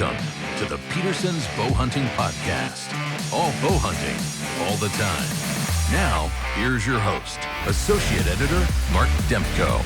Welcome to the Petersen's Bowhunting Podcast. All bow hunting, all the time. Now, here's your host, Associate Editor Mark Demko.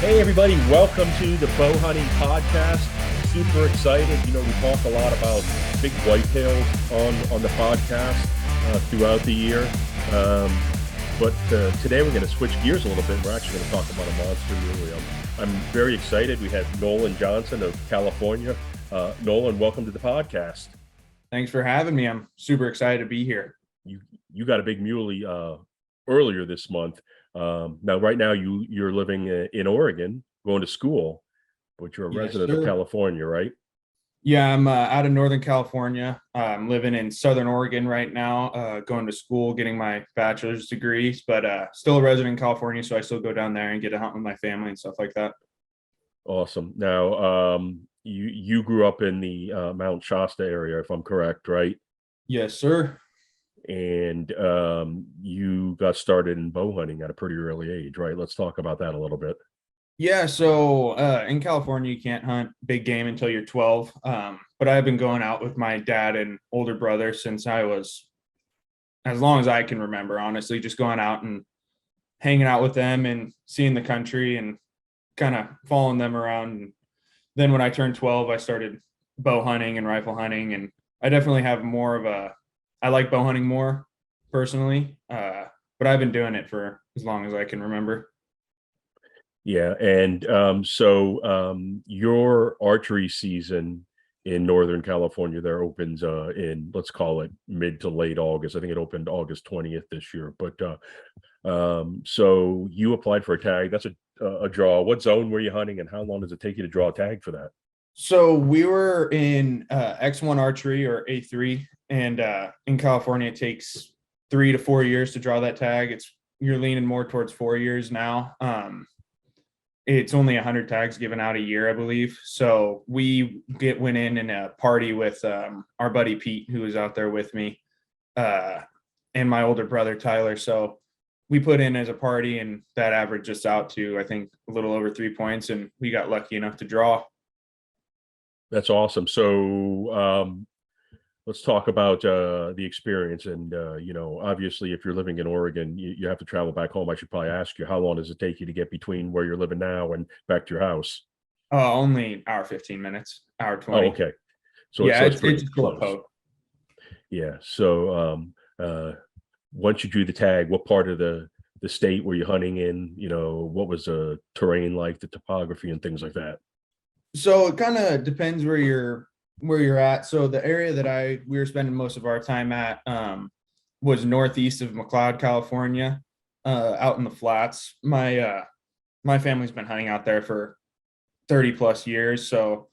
Hey everybody, welcome to the Bowhunting Podcast. Super excited. We talk a lot about big whitetails on the podcast throughout the year. But today we're going to switch gears a little bit. We're actually going to talk about a monster mule. I'm very excited. We have Nolan Johnson of California. Nolan, welcome to the podcast. Thanks for having me. I'm super excited to be here. You got a big muley earlier this month. Now, right now, you're living in Oregon, going to school, but you're a resident of California, right? Yeah, I'm out of Northern California. I'm living in Southern Oregon right now, going to school, getting my bachelor's degrees, but still a resident in California, so I still go down there and get to hunt with my family and stuff like that. Awesome. Now, you grew up in the Mount Shasta area, if I'm correct, right? Yes, sir. And you got started in bow hunting at a pretty early age, right? Let's talk about that a little bit. Yeah, so in California, you can't hunt big game until you're 12. But I've been going out with my dad and older brother since I was, as long as I can remember, honestly, just going out and hanging out with them and seeing the country and kind of following them around. And then when I turned 12, I started bow hunting and rifle hunting. And I definitely have I like bow hunting more personally, but I've been doing it for as long as I can remember. Yeah, and so your archery season in Northern California there opens in, let's call it, mid to late August. I think it opened August 20th this year. But so you applied for a tag. That's a draw. What zone were you hunting, and how long does it take you to draw a tag for that? So we were in X1 archery, or A3, and in California it takes 3 to 4 years to draw that tag. You're leaning more towards 4 years now. It's only 100 tags given out a year, I believe. So we went in a party with our buddy Pete, who was out there with me, and my older brother Tyler. So we put in as a party, and that averaged us out to, I think, a little over 3 points, and we got lucky enough to draw. That's awesome. So let's talk about the experience. And, obviously, if you're living in Oregon, you have to travel back home. I should probably ask you, how long does it take you to get between where you're living now and back to your house? Only hour 15 minutes, hour 20. Oh, okay. So yeah, it's a short boat. Yeah. So once you drew the tag, what part of the state were you hunting in? What was the terrain like, the topography and things like that? So it kind of depends where you're at. So the area that we were spending most of our time at was northeast of McLeod, California, out in the flats. My family's been hunting out there for 30 plus years. So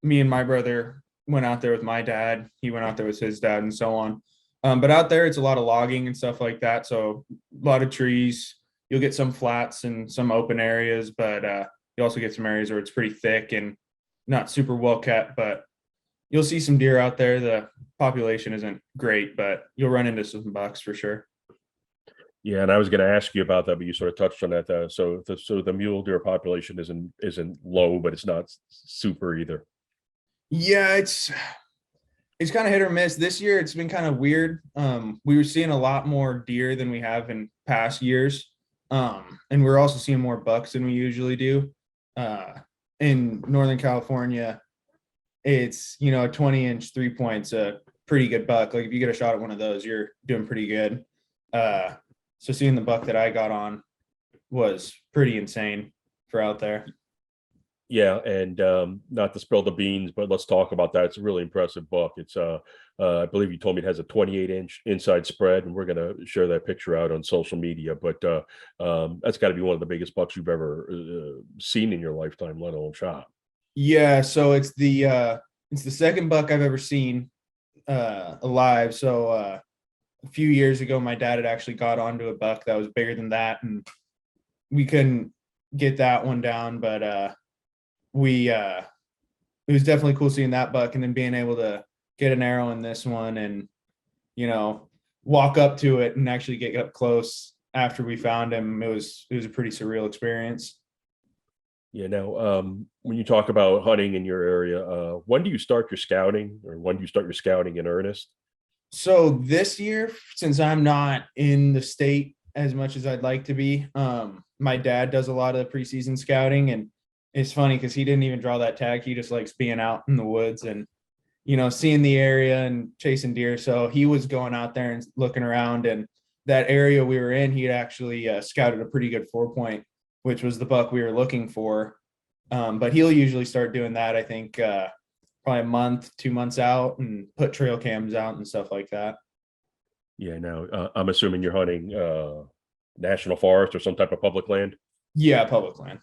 me and my brother went out there with my dad. He went out there with his dad and so on. But out there, it's a lot of logging and stuff like that. So a lot of trees. You'll get some flats and some open areas, but you also get some areas where it's pretty thick and not super well kept, but you'll see some deer out there. The population isn't great, but you'll run into some bucks for sure. Yeah, and I was going to ask you about that, but you sort of touched on that. So the mule deer population isn't low, but it's not super either. Yeah, it's kind of hit or miss. This year, it's been kind of weird. We were seeing a lot more deer than we have in past years, and we're also seeing more bucks than we usually do. In Northern California, it's, a 20-inch 3 points, a pretty good buck. Like if you get a shot at one of those, you're doing pretty good. So seeing the buck that I got on was pretty insane for out there. Yeah, and not to spill the beans, but let's talk about that. It's a really impressive buck. It's I believe you told me it has a 28-inch inside spread, and we're going to share that picture out on social media. But that's got to be one of the biggest bucks you've ever seen in your lifetime, let alone shot. Yeah, so it's the second buck I've ever seen alive. So a few years ago, my dad had actually got onto a buck that was bigger than that, and we couldn't get that one down, but it was definitely cool seeing that buck and then being able to get an arrow in this one and, walk up to it and actually get up close after we found him. It was a pretty surreal experience. Yeah. Now, when you talk about hunting in your area, when do you start your scouting, or when do you start your scouting in earnest? So this year, since I'm not in the state as much as I'd like to be, my dad does a lot of the preseason scouting, and it's funny because he didn't even draw that tag. He just likes being out in the woods and seeing the area and chasing deer. So he was going out there and looking around, and that area we were in, he had actually scouted a pretty good 4 point, which was the buck we were looking for. But he'll usually start doing that, I think, probably a month, 2 months out, and put trail cams out and stuff like that. Yeah. Now, I'm assuming you're hunting national forest or some type of public land. Yeah, public land.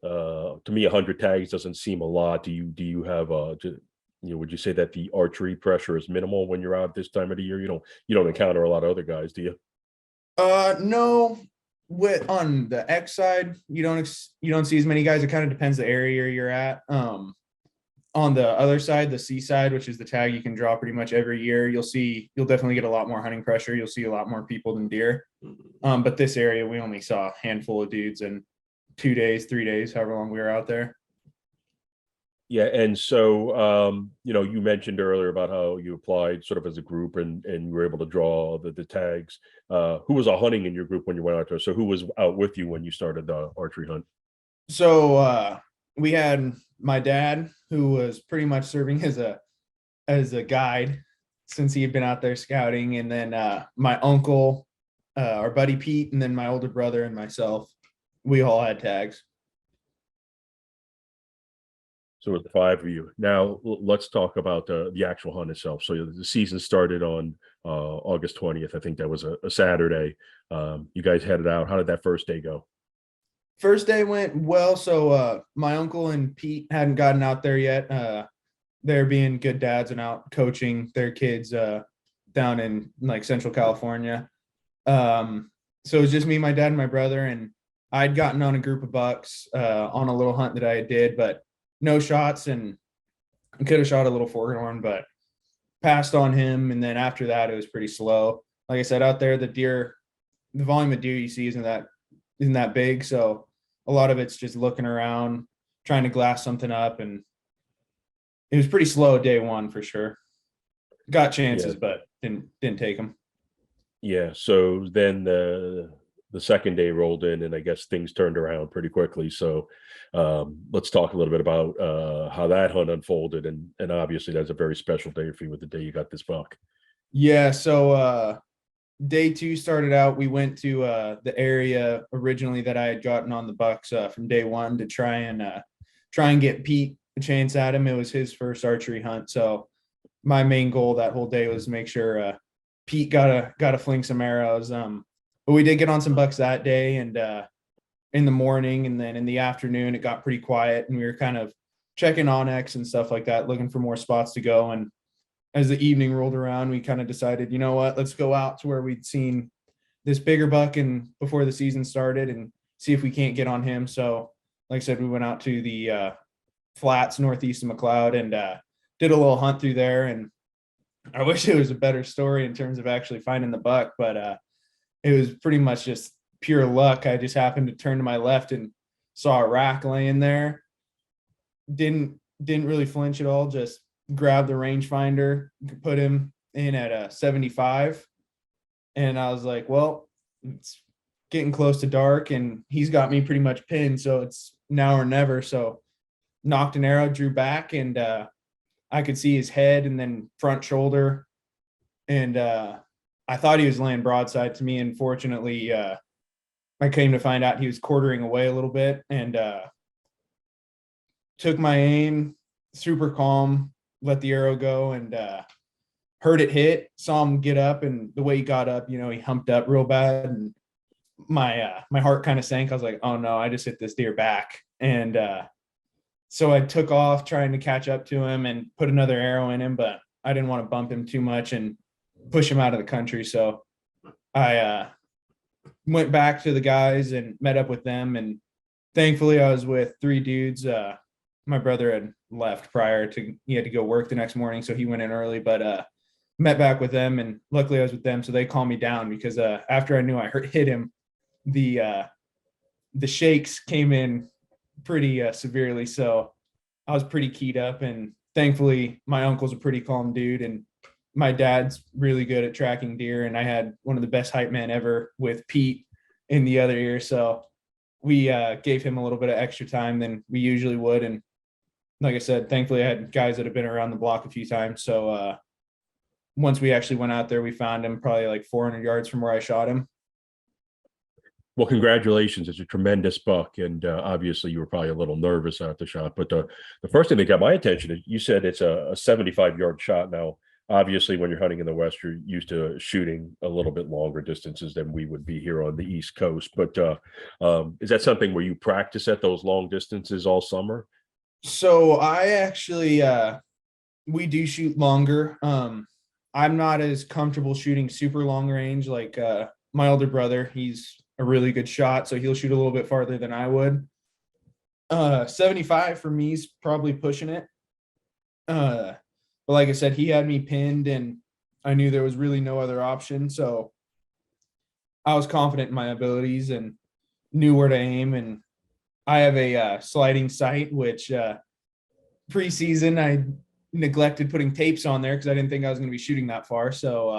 To me, 100 tags doesn't seem a lot. Do you have would you say that the archery pressure is minimal when you're out this time of the year? You don't encounter a lot of other guys, do you? No. With on the X side, you don't see as many guys. It kind of depends the area you're at. On the other side, the C side, which is the tag you can draw pretty much every year, you'll definitely get a lot more hunting pressure. You'll see a lot more people than deer. But this area, we only saw a handful of dudes in 2 days, 3 days, however long we were out there. Yeah. And so, you mentioned earlier about how you applied sort of as a group, and you were able to draw the tags. Who was hunting in your group when you went out there? So who was out with you when you started the archery hunt? So we had my dad, who was pretty much serving as a guide since he had been out there scouting, and then my uncle, our buddy Pete, and then my older brother and myself. We all had tags. So it's 5 of you. Now let's talk about the actual hunt itself. So the season started on August 20th. I think that was a Saturday. You guys headed out. How did that first day go? First day went well. So my uncle and Pete hadn't gotten out there yet. They're being good dads and out coaching their kids down in like Central California. So it was just me, my dad, and my brother, and I'd gotten on a group of bucks on a little hunt that I did, but no shots, and I could have shot a little foghorn, but passed on him. And then after that, it was pretty slow. Like I said, out there, the volume of deer you see isn't that big. So a lot of it's just looking around, trying to glass something up. And it was pretty slow day one for sure. Got chances, but didn't take them. Yeah. So then the second day rolled in, and I guess things turned around pretty quickly. So let's talk a little bit about how that hunt unfolded. And obviously that's a very special day for you, with the day you got this buck. Yeah. So day two started out. We went to the area originally that I had gotten on the bucks from day one to try and get Pete a chance at him. It was his first archery hunt. So my main goal that whole day was to make sure Pete got to fling some arrows. But we did get on some bucks that day, and in the morning, and then in the afternoon, it got pretty quiet, and we were kind of checking onX and stuff like that, looking for more spots to go. And as the evening rolled around, we kind of decided, you know what, let's go out to where we'd seen this bigger buck and before the season started, and see if we can't get on him. So like I said, we went out to the flats northeast of McLeod and did a little hunt through there. And I wish it was a better story in terms of actually finding the buck, but it was pretty much just pure luck. I just happened to turn to my left and saw a rack laying there. Didn't really flinch at all. Just grabbed the rangefinder, put him in at a 75. And I was like, well, it's getting close to dark, and he's got me pretty much pinned. So it's now or never. So knocked an arrow, drew back, and I could see his head and then front shoulder. And I thought he was laying broadside to me. And fortunately, I came to find out he was quartering away a little bit, and took my aim, super calm, let the arrow go, and heard it hit, saw him get up, and the way he got up, he humped up real bad, and my heart kind of sank. I was like, oh no, I just hit this deer back. And so I took off trying to catch up to him and put another arrow in him, but I didn't want to bump him too much and push him out of the country. So I went back to the guys and met up with them, and thankfully I was with 3 dudes. My brother had left he had to go work the next morning, so he went in early, but met back with them, and luckily I was with them, so they calmed me down, because after I knew I hit him, the shakes came in pretty severely. So I was pretty keyed up, and thankfully my uncle's a pretty calm dude, and my dad's really good at tracking deer. And I had one of the best hype men ever with Pete in the other ear. So we gave him a little bit of extra time than we usually would. And like I said, thankfully I had guys that have been around the block a few times. So once we actually went out there, we found him probably like 400 yards from where I shot him. Well, congratulations. It's a tremendous buck. And obviously you were probably a little nervous at the shot, but the first thing that got my attention is you said it's a 75-yard shot. Now, obviously when you're hunting in the West, you're used to shooting a little bit longer distances than we would be here on the East Coast. But is that something where you practice at those long distances all summer? So I actually, we do shoot longer. I'm not as comfortable shooting super long range. Like my older brother, he's a really good shot, so he'll shoot a little bit farther than I would. 75 for me is probably pushing it. But like I said, he had me pinned, and I knew there was really no other option. So I was confident in my abilities and knew where to aim. And I have a sliding sight, which preseason I neglected putting tapes on there because I didn't think I was going to be shooting that far. So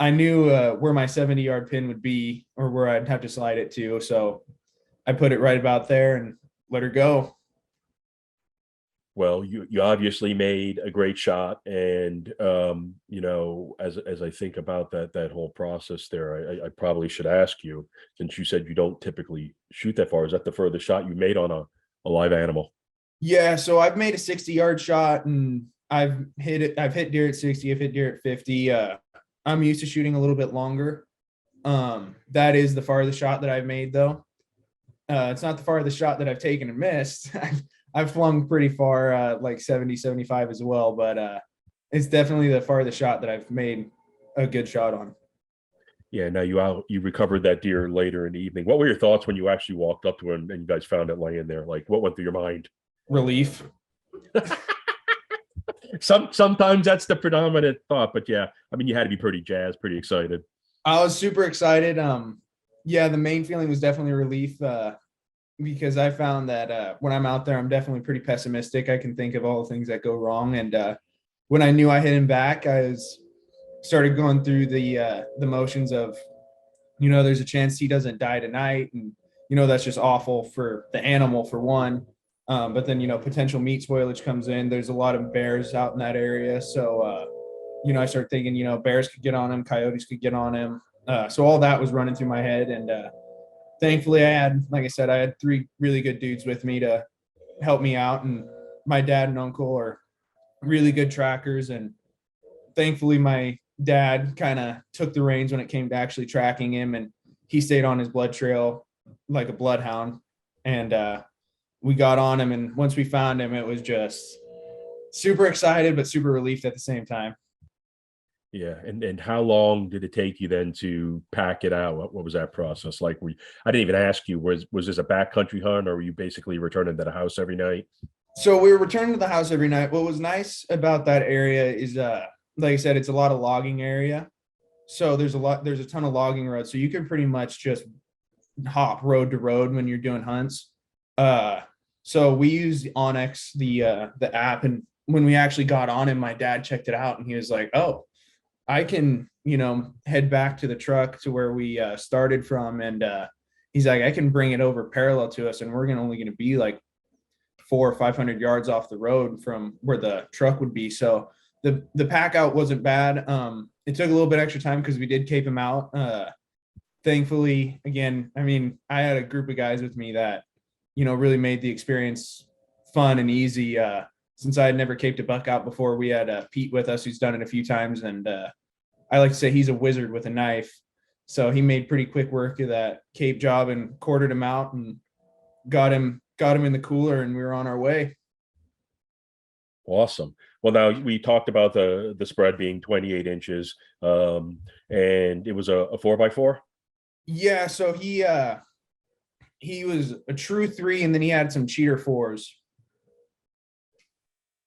I knew where my 70-yard pin would be, or where I'd have to slide it to. So I put it right about there and let her go. Well, you obviously made a great shot, and as I think about that whole process there, I probably should ask you, since you said you don't typically shoot that far, is that the furthest shot you made on a live animal? Yeah, so I've made a 60-yard shot, and I've hit it. I've hit deer at 60. I've hit deer at 50. I'm used to shooting a little bit longer. That is the farthest shot that I've made, though. It's not the farthest shot that I've taken and missed. I've flung pretty far, like 70, 75 as well, but it's definitely the farthest shot that I've made a good shot on. Yeah. Now you recovered that deer later in the evening. What were your thoughts when you actually walked up to him and you guys found it laying there? Like, what went through your mind? Relief. Sometimes that's the predominant thought, but yeah, I mean, you had to be pretty jazzed, pretty excited. I was super excited. Yeah, the main feeling was definitely relief. Because I found that when I'm out there, I'm definitely pretty pessimistic. I can think of all the things that go wrong. And when I knew I hit him back, started going through the motions of, there's a chance he doesn't die tonight. And, that's just awful for the animal, for one. But then, potential meat spoilage comes in. There's a lot of bears out in that area. So, I start thinking, bears could get on him, coyotes could get on him. So all that was running through my head. And thankfully like I said, I had 3 really good dudes with me to help me out. And my dad and uncle are really good trackers. And thankfully my dad kind of took the reins when it came to actually tracking him. And he stayed on his blood trail like a bloodhound. And we got on him. And once we found him, it was just super excited, but super relieved at the same time. Yeah. And how long did it take you then to pack it out? What was that process like? I didn't even ask you, was this a backcountry hunt, or were you basically returning to the house every night? So we were returning to the house every night. What was nice about that area is, like I said, it's a lot of logging area. So there's a ton of logging roads. So you can pretty much just hop road to road when you're doing hunts. So we use Onyx, the app. And when we actually got on him, my dad checked it out and he was like, oh, I can, head back to the truck to where we started from. And he's like, I can bring it over parallel to us. And we're only going to be like 400 or 500 yards off the road from where the truck would be. So the pack out wasn't bad. It took a little bit extra time because we did cape him out. Thankfully, again, I mean, I had a group of guys with me that, really made the experience fun and easy. Since I had never caped a buck out before, we had Pete with us, who's done it a few times. And I like to say he's a wizard with a knife. So he made pretty quick work of that cape job and quartered him out and got him in the cooler, and we were on our way. Awesome. Well, now we talked about the spread being 28 inches, and it was a 4x4. Yeah. So he was a true 3, and then he had some cheater 4s.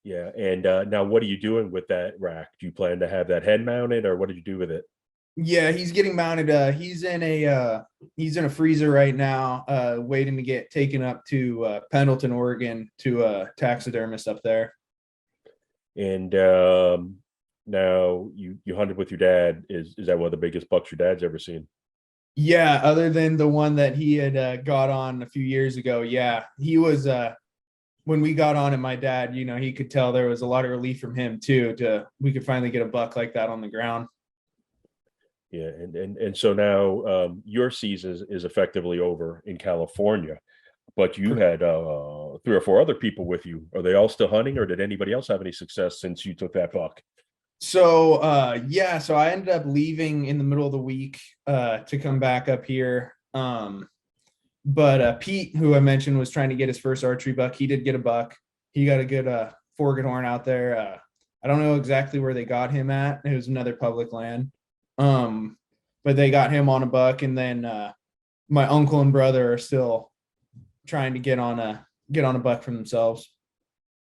Yeah. And now what are you doing with that rack? Do you plan to have that head mounted, or what did you do with it? Yeah, he's getting mounted. He's in a freezer right now, waiting to get taken up to Pendleton, Oregon, to a taxidermist up there. And now you hunted with your dad. Is that one of the biggest bucks your dad's ever seen? Yeah, other than the one that he had got on a few years ago. Yeah, he was when we got on it, my dad, he could tell there was a lot of relief from him too. We could finally get a buck like that on the ground. Yeah, and so now your season is effectively over in California, but you had 3 or 4 other people with you. Are they all still hunting, or did anybody else have any success since you took that buck? So so I ended up leaving in the middle of the week to come back up here. But Pete, who I mentioned was trying to get his first archery buck, he did get a buck. He got a good four-good horn out there. I don't know exactly where they got him at. It was another public land. But they got him on a buck, and then my uncle and brother are still trying to get on a buck for themselves.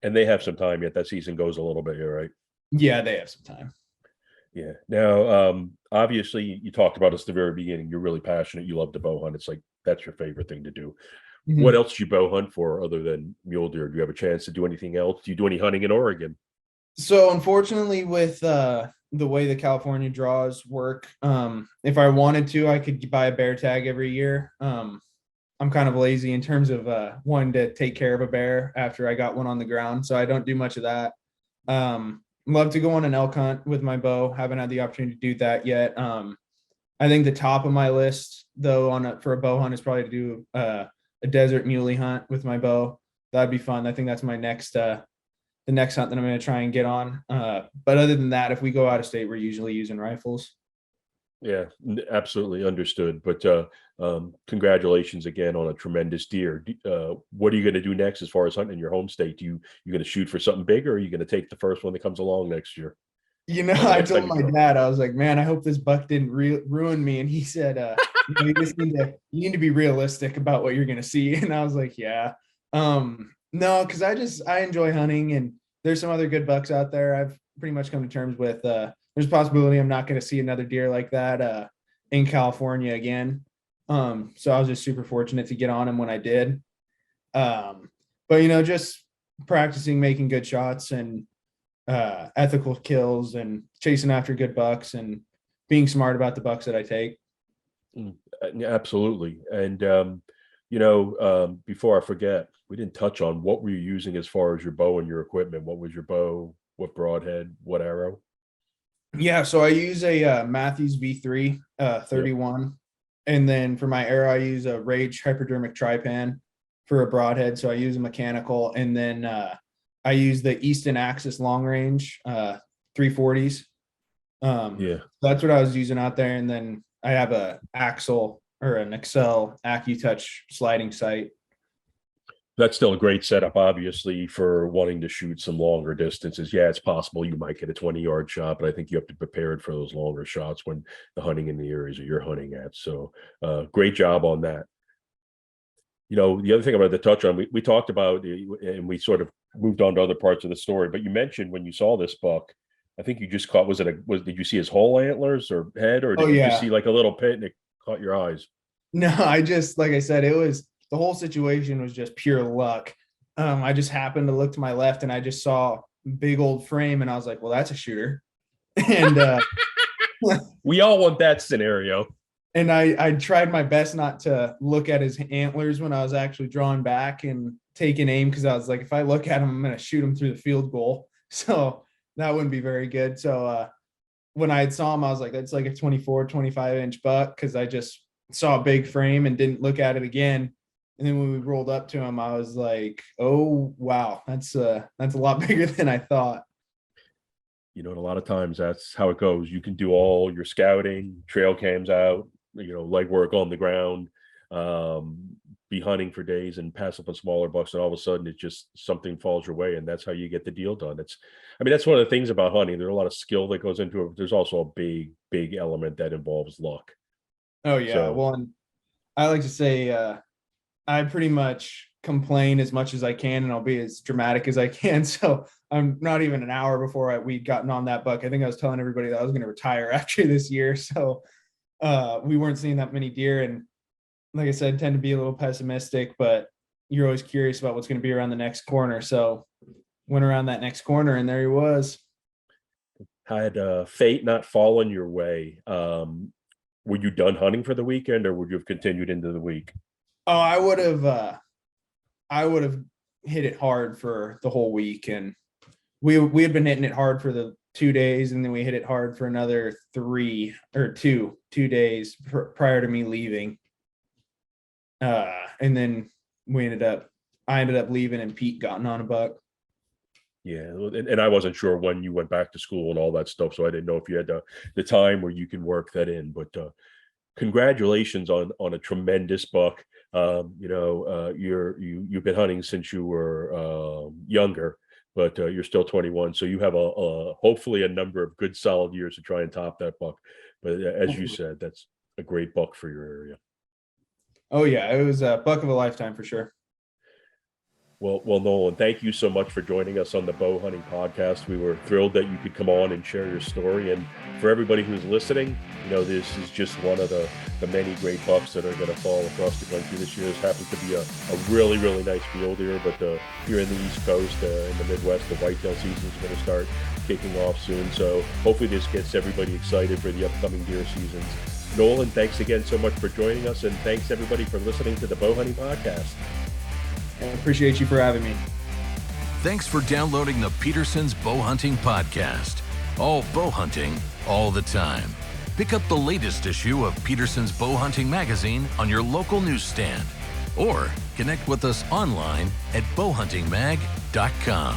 And they have some time yet. That season goes a little bit here, right? Yeah, they have some time. Yeah. Now, obviously, you talked about this at the very beginning. You're really passionate. You love to bow hunt. It's like that's your favorite thing to do. Mhm. What else do you bow hunt for other than mule deer? Do you have a chance to do anything else? Do you do any hunting in Oregon? So unfortunately, with the way the California draws work, if I wanted to, I could buy a bear tag every year. I'm kind of lazy in terms of wanting to take care of a bear after I got one on the ground, so I don't do much of that. Love to go on an elk hunt with my bow. Haven't had the opportunity to do that yet. I think the top of my list, though, for a bow hunt is probably to do a desert muley hunt with my bow. That'd be fun. I think that's my next the next hunt that I'm going to try and get on. But other than that, if we go out of state, we're usually using rifles. Yeah, absolutely understood. But congratulations again on a tremendous deer. What are you going to do next as far as hunting in your home state? You going to shoot for something big, or are you going to take the first one that comes along next year? I told my dad, I was like, man, I hope this buck didn't ruin me. And he said, you just you need to be realistic about what you're going to see. And I was like, yeah. No, because I enjoy hunting, and there's some other good bucks out there. I've pretty much come to terms with there's a possibility I'm not going to see another deer like that in California again. So I was just super fortunate to get on him when I did. But just practicing making good shots and ethical kills and chasing after good bucks and being smart about the bucks that I take. Absolutely. And before I forget, we didn't touch on what were you using as far as your bow and your equipment. What was your bow? What broadhead? What arrow? Yeah, so I use a Matthews V3 31. Yep. And then for my arrow, I use a Rage hypodermic trypan for a broadhead. So I use a mechanical, and then I use the Easton Axis long range 340s. That's what I was using out there. And then I have a Axel or an Excel AccuTouch sliding sight. That's still a great setup, obviously, for wanting to shoot some longer distances. Yeah, it's possible you might get a 20-yard shot, but I think you have to be prepared for those longer shots when the hunting in the areas that you're hunting at. So great job on that. The other thing I wanted to touch on, we talked about, and we sort of moved on to other parts of the story, but you mentioned when you saw this buck, I think you just caught, did you see his whole antlers or head, or did you just see like a little pit and it caught your eyes? No, like I said, the whole situation was just pure luck. I just happened to look to my left and I just saw big old frame, and I was like, well, that's a shooter. And we all want that scenario. And I tried my best not to look at his antlers when I was actually drawing back and taking aim, because I was like, if I look at him, I'm going to shoot him through the field goal. So that wouldn't be very good. So when I saw him, I was like, that's like a 24, 25-inch buck, because I just saw a big frame and didn't look at it again. And then when we rolled up to him, I was like, oh, wow, that's a lot bigger than I thought. And a lot of times that's how it goes. You can do all your scouting, trail cams out, legwork on the ground, be hunting for days and pass up on smaller bucks, and all of a sudden it's just something falls your way, and that's how you get the deal done. That's one of the things about hunting. There's a lot of skill that goes into it. There's also a big element that involves luck. Oh yeah. Well, and I like to say I pretty much complain as much as I can, and I'll be as dramatic as I can. So I'm not even an hour before we'd gotten on that buck. I think I was telling everybody that I was going to retire after this year. So we weren't seeing that many deer. And like I said, tend to be a little pessimistic, but you're always curious about what's going to be around the next corner. So went around that next corner, and there he was. Had fate not fallen your way, were you done hunting for the weekend, or would you have continued into the week? Oh, I would have hit it hard for the whole week, and we had been hitting it hard for the 2 days, and then we hit it hard for another 2 days prior to me leaving. And then I ended up leaving, and Pete gotten on a buck. Yeah, and I wasn't sure when you went back to school and all that stuff, so I didn't know if you had the time where you can work that in. But congratulations on a tremendous buck. You've been hunting since you were younger, but you're still 21, so you have hopefully a number of good solid years to try and top that buck. But as you said, that's a great buck for your area. Oh yeah, it was a buck of a lifetime for sure. Well, Nolan, thank you so much for joining us on the Bow Hunting Podcast. We were thrilled that you could come on and share your story. And for everybody who's listening, this is just one of the many great bucks that are going to fall across the country this year. This happens to be a really, really nice mule deer, but here in the East Coast, in the Midwest, the whitetail season is going to start kicking off soon. So hopefully this gets everybody excited for the upcoming deer seasons. Nolan, thanks again so much for joining us, and thanks everybody for listening to the Bow Hunting Podcast. I appreciate you for having me. Thanks for downloading the Petersen's Bowhunting Podcast. All bow hunting, all the time. Pick up the latest issue of Petersen's Bowhunting magazine on your local newsstand, or connect with us online at bowhuntingmag.com.